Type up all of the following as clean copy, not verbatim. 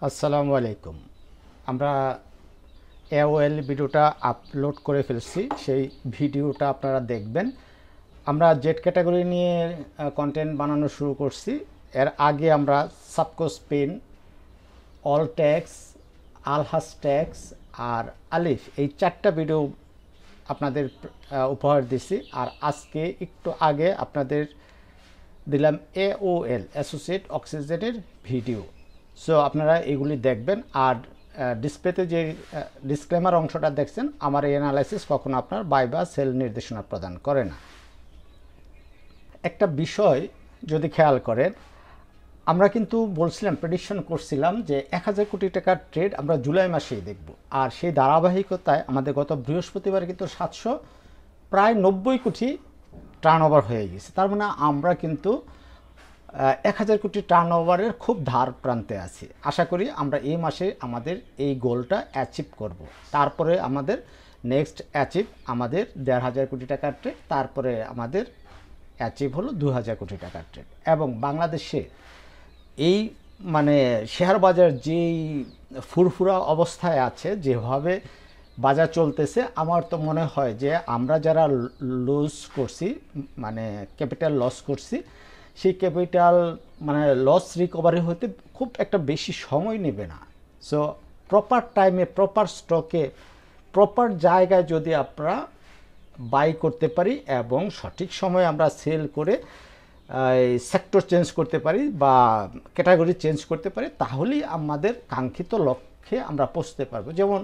আসসালামু আলাইকুম। আমরা এওএল ভিডিওটা আপলোড করে ফেলছি, সেই ভিডিওটা আপনারা দেখবেন। আমরা জেড ক্যাটাগরি নিয়ে কন্টেন্ট বানানো শুরু করছি। এর আগে আমরা সাবকোস পেন, অল ট্যাক্স, আলহাস ট্যাক্স আর আলিফ এই 4টা ভিডিও আপনাদের উপহার দিছি। আর আজকে একটু আগে আপনাদের দিলাম এওএল অ্যাসোসিয়েট অক্সিজেনের ভিডিও। সো আপনারা এগুলি দেখবেন। আর ডিসপ্লেতে যে ডিসক্লেমার অংশটা দেখছেন, আমার এই অ্যানালাইসিস কখনো আপনার বাই বা সেল নির্দেশনা প্রদান করে না। একটা বিষয় যদি খেয়াল করেন, আমরা কিন্তু বলছিলাম, প্রেডিকশন করছিলাম যে 1000 কোটি টাকার ট্রেড আমরা জুলাই মাসেই দেখব। আর সেই ধারাবাহিকতায় আমাদের গত বৃহস্পতিবার কিন্তু প্রায় 90 কোটি টার্ন ওভার হয়ে গেছে। তার মানে আমরা কিন্তু 1000 কোটি টার্ন ওভারের খুব ধার প্রান্তে আছি। আশা করি আমরা এই মাসে আমাদের এই গোলটা অ্যাচিভ করব। তারপরে আমাদের নেক্সট অ্যাচিভ আমাদের 1500 কোটি টাকার ট্রেড, তারপরে আমাদের অ্যাচিভ হলো 2000 কোটি টাকার ট্রেড। এবং বাংলাদেশে এই শেয়ার বাজার যেই ফুরফুরা অবস্থায় আছে, যেভাবে বাজার চলতেছে, আমার তো মনে হয় যে আমরা যারা লস করছি, ক্যাপিটাল লস করছি, সেই ক্যাপিটাল লস রিকভারি হতে খুব একটা বেশি সময় নেবে না। সো প্রপার টাইমে, প্রপার স্টকে, প্রপার জায়গায় যদি আমরা বাই করতে পারি এবং সঠিক সময়ে আমরা সেল করে সেক্টর চেঞ্জ করতে পারি বা ক্যাটাগরি চেঞ্জ করতে পারি, তাহলেই আমাদের কাঙ্ক্ষিত লক্ষ্যে আমরা পৌঁছতে পারবো। যেমন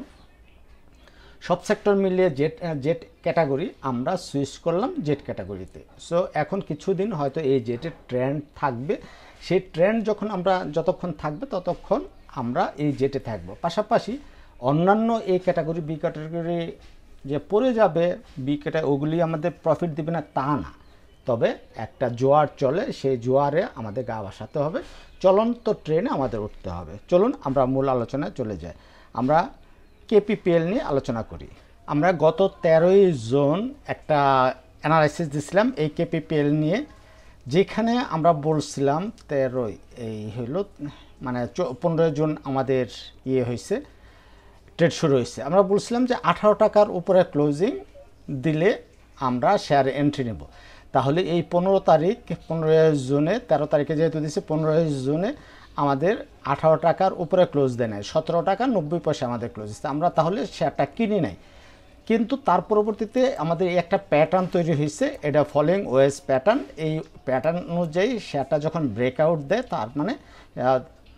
সব সেক্টর মিলিয়ে জেট ক্যাটাগরি আমরা সুইচ করলাম জেট ক্যাটাগরিতে। সো এখন কিছুদিন হয়তো এই জেটের ট্রেন্ড থাকবে। সেই ট্রেন্ড যতক্ষণ থাকবে ততক্ষণ আমরা এই জেটে থাকবো। পাশাপাশি অন্যান্য এই ক্যাটাগরি, বি ক্যাটাগরি যে পড়ে যাবে, বি ক্যাটাগরি, ওগুলি আমাদের প্রফিট দেবে না তা না। তবে একটা জোয়ার চলে, সেই জোয়ারে আমাদের গা ভাসাতে হবে, চলন্ত ট্রেনে আমাদের উঠতে হবে। চলুন আমরা মূল আলোচনায় চলে যাই। আমরা কেপিপিএল নিয়ে আলোচনা করি। আমরা গত 13ই জুন একটা অ্যানালাইসিস দিছিলাম এই কেপিপিএল নিয়ে, যেখানে আমরা বলছিলাম 13ই এই হলো 15 জুন আমাদের হয়েছে, ট্রেড শুরু হয়েছে। আমরা বলছিলাম যে 18 টাকার উপরে ক্লোজিং দিলে আমরা শেয়ার এন্ট্রি নেব। তাহলে এই 15 তারিখ, 15 জুনে, 13 তারিখে যেহেতু দিচ্ছে, 15 জুনে আমাদের 18 টাকার উপরে ক্লোজ দেয় নাই, 17 টাকা 90 পয়সা আমাদের ক্লোজ দিচ্ছে। আমরা তাহলে শেয়ারটা কিনি নাই। কিন্তু তার পরবর্তীতে আমাদের এই একটা প্যাটার্ন তৈরি হয়েছে, এটা ফলোইং ওয়েজ প্যাটার্ন। এই প্যাটার্ন অনুযায়ী শেয়ারটা যখন ব্রেকআউট দেয়, তার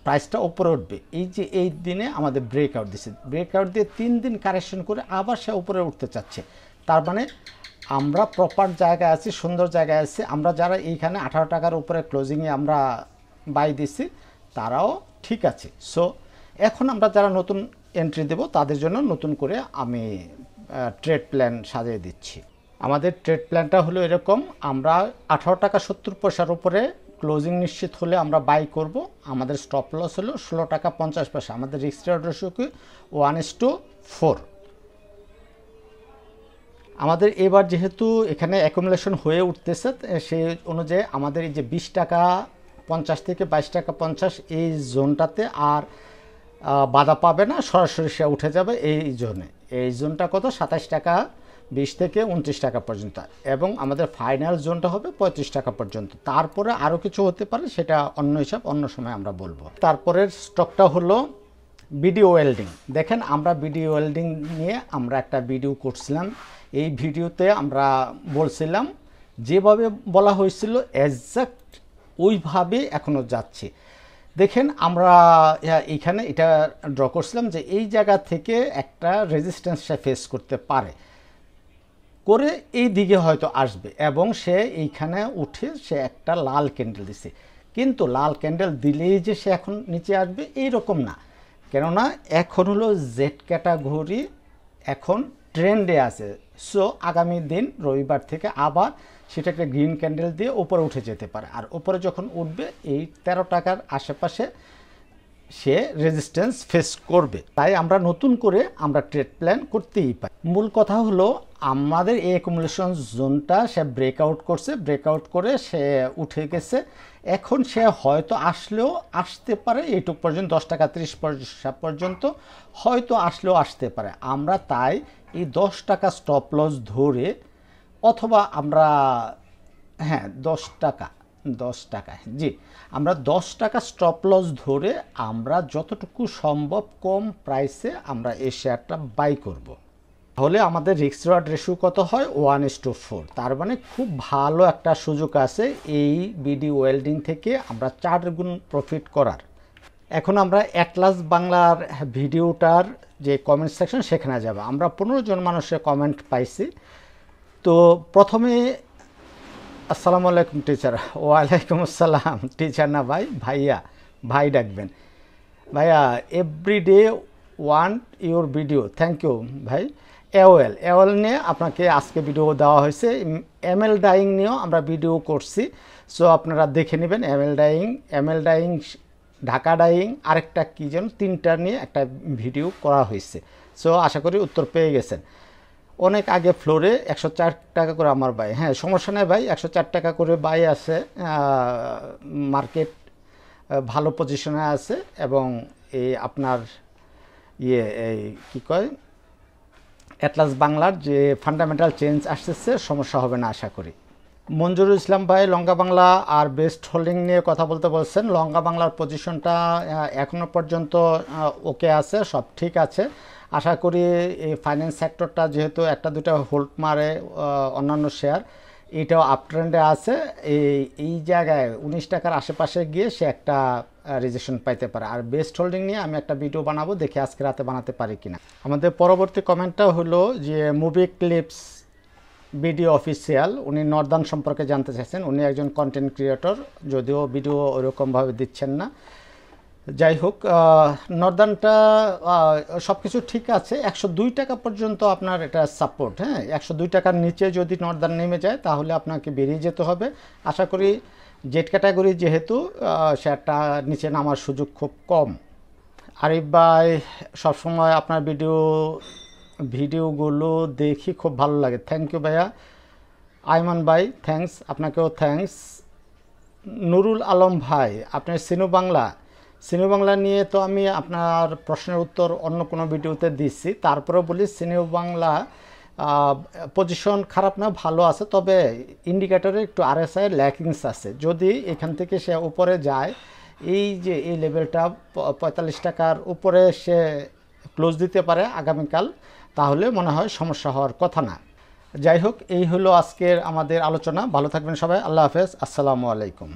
প্রাইসটা উপরে উঠবে। এই যে এই দিনে আমাদের ব্রেকআউট দিচ্ছে, ব্রেকআউট দিয়ে 3 দিন কারেকশন করে আবার সে উপরে উঠতে চাচ্ছে। তার আমরা প্রপার জায়গায় আছি, সুন্দর জায়গায় আছি। আমরা যারা এইখানে 18 টাকার উপরে ক্লোজিংয়ে আমরা বাই দিছি, তারাও ঠিক আছে। সো এখন আমরা যারা নতুন এন্ট্রি দেব, তাদের জন্য নতুন করে আমি ট্রেড প্ল্যান সাজিয়ে দিচ্ছি। আমাদের ট্রেড প্ল্যানটা হলো এরকম: আমরা 18 টাকা 70 পয়সার উপরে ক্লোজিং নিশ্চিত হলে আমরা বাই করব। আমাদের স্টপ লস হলো 16 টাকা 50 পয়সা। আমাদের রিস্ক রিওয়ার্ড রেশিও কি 1:4। আমাদের এবার যেহেতু এখানে অ্যাকুমুলেশন হয়ে উঠতেছে, সেই অনুযায়ী আমাদের এই যে 20 টাকা 50 থেকে 22 টাকা 50 এই জোনটাতে আর বাধা পাবে না, সরাসরি সে উঠে যাবে এই জোনে। এই জোনটা কত? 27 টাকা 20 থেকে 29 টাকা পর্যন্ত। এবং আমাদের ফাইনাল জোনটা হবে 35 টাকা পর্যন্ত। তারপরে আরও কিছু হতে পারে, সেটা অন্য হিসাব, অন্য সময় আমরা বলবো। তারপরের স্টকটা হলো বিডি ওয়েল্ডিং। দেখেন, আমরা বিডি ওয়েল্ডিং নিয়ে আমরা একটা ভিডিও করছিলাম। এই ভিডিওতে আমরা বলছিলাম, যেভাবে বলা হয়েছিল এক্সাক্ট ওইভাবে এখনও যাচ্ছে। দেখেন, আমরা এইখানে এটা ড্র করছিলাম যে এই জায়গা থেকে একটা রেজিস্ট্যান্স সে ফেস করতে পারে, করে এই দিকে হয়তো আসবে এবং সে এইখানে উঠে সে একটা লাল ক্যান্ডেল দিছে। কিন্তু লাল ক্যান্ডেল দিলেই যে সে এখন নিচে আসবে এইরকম না, কেননা এখন হলো জেড ক্যাটাগরি এখন ট্রেন্ডে আছে। সো আগামী দিন রবিবার থেকে আবার সেটাকে গ্রিন ক্যান্ডেল দিয়ে উপরে উঠে যেতে পারে। আর উপরে যখন উঠবে, এই 13 টাকার আশেপাশে সে রেজিস্ট্যান্স ফেস করবে। তাই আমরা নতুন করে আমরা ট্রেড প্ল্যান করতেই পারি। মূল কথা হলো, আমাদের এই অ্যাকুমুলেশন জোনটা সে ব্রেকআউট করছে, ব্রেকআউট করে সে উঠে গেছে। এখন সে হয়তো আসলেও আসতে পারে এইটুক পর্যন্ত 10 টাকা 30 পয়সা পর্যন্ত হয়তো আসলেও আসতে পারে। আমরা তাই এই 10 টাকা স্টপ লস ধরে অথবা আমরা 10 টাকা জি, আমরা 10 টাকা স্টপ লস ধরে আমরা যতটুকু সম্ভব কম প্রাইসে আমরা এই শেয়ারটা বাই করব। তাহলে আমাদের রিস্ক রিওয়ার্ড রেশিও কত হয়? 1:4। তার মানে খুব ভালো একটা সুযোগ আছে এই বিডি ওয়েল্ডিং থেকে আমরা 4 গুণ প্রফিট করার। এখন আমরা অ্যাটলাস বাংলার ভিডিওটার যে কমেন্ট সেকশন সেখানে যাব। আমরা 15 জন মানুষের কমেন্ট পাইছি। তো প্রথমে আসসালামু আলাইকুম টিচার। ওয়ালাইকুম আসসালাম। টিচার না ভাই, ভাইয়া, ভাই ডাকবেন। ভাইয়া everyday want your video, thank you ভাই। এওএল নিয়ে আপনাকে আজকে ভিডিও দেওয়া হয়েছে। এমএল ডাইং নিয়েও আমরা ভিডিও করছি, সো আপনারা দেখে নেবেন। এমএল ডাইং, ঢাকা ডাইং, আরেকটা কী যেন 3টা নিয়ে একটা ভিডিও করা হয়েছে। সো আশা করি উত্তর পেয়ে গেছেন। অনেক আগে ফ্লোরে 104 টাকা করে আমার বাই, হ্যাঁ সমস্যা নেই ভাই, 104 টাকা করে বাই আছে। মার্কেট ভালো পজিশনে আছে এবং এই আপনার এই কী কয় অ্যাটলাস বাংলার যে ফান্ডামেন্টাল চেঞ্জ আসতেছে, সমস্যা হবে না আশা করি। মঞ্জুরুল ইসলাম ভাই লঙ্কা বাংলা আর বেস্ট হোল্ডিং নিয়ে কথা বলতে বলছেন। লঙ্কা বাংলার পজিশনটা এখনও পর্যন্ত ওকে আছে, সব ঠিক আছে। আশা করি এই ফাইন্যান্স সেক্টরটা যেহেতু একটা দুটা হোল্ড মারে অন্যান্য শেয়ার, এটাও আপট্রেন্ডে আছে। এই জায়গায় 19 টাকার আশেপাশে গিয়ে সে একটা রিজেকশন পাইতে পারে। আর বেস্ট হোল্ডিং নিয়ে আমি একটা ভিডিও বানাবো, দেখে আজকে রাতে বানাতে পারি কিনা। আমাদের পরবর্তী কমেন্টটা হলো যে মুভি ক্লিপস ভিডিও অফিসিয়াল, উনি নর্দার্ন সম্পর্কে জানতে চাইছেন। উনি একজন কন্টেন্ট ক্রিয়েটর, যদিও ভিডিও ওইরকমভাবে দিচ্ছেন না। যাই হোক, নর্দার্নটা সব কিছু ঠিক আছে। 102 টাকা পর্যন্ত আপনার এটা সাপোর্ট। হ্যাঁ, 102 টাকার নিচে যদি নর্দার্ন নেমে যায় তাহলে আপনাকে বেরিয়ে যেতে হবে। আশা করি জেড ক্যাটাগরি যেহেতু শেয়ারটা নিচে নামার সুযোগ খুব কম। আরিফ ভাই, সবসময় আপনার ভিডিওগুলো দেখি, খুব ভালো লাগে, থ্যাংক ইউ ভাইয়া। আইমান ভাই থ্যাঙ্কস, আপনাকেও থ্যাঙ্কস। নুরুল আলম ভাই, আপনার সিনিউ বাংলা নিয়ে তো আমি আপনার প্রশ্নের উত্তর অন্য কোনো ভিডিওতে দিচ্ছি। তারপরে বলি সিনিউ বাংলা পজিশন খারাপ না, ভালো আছে, তবে ইন্ডিকেটরে একটু আরএসআই ল্যাকিংস আছে। যদি এখান থেকে সে উপরে যায়, এই যে এই লেভেলটা 45 টাকার উপরে সে ক্লোজ দিতে পারে আগামীকাল, তাহলে মনে হয় সমস্যা হওয়ার কথা না। যাই হোক, এই হলো আজকের আমাদের আলোচনা। ভালো থাকবেন সবাই, আল্লাহ হাফেজ, আসসালামু আলাইকুম।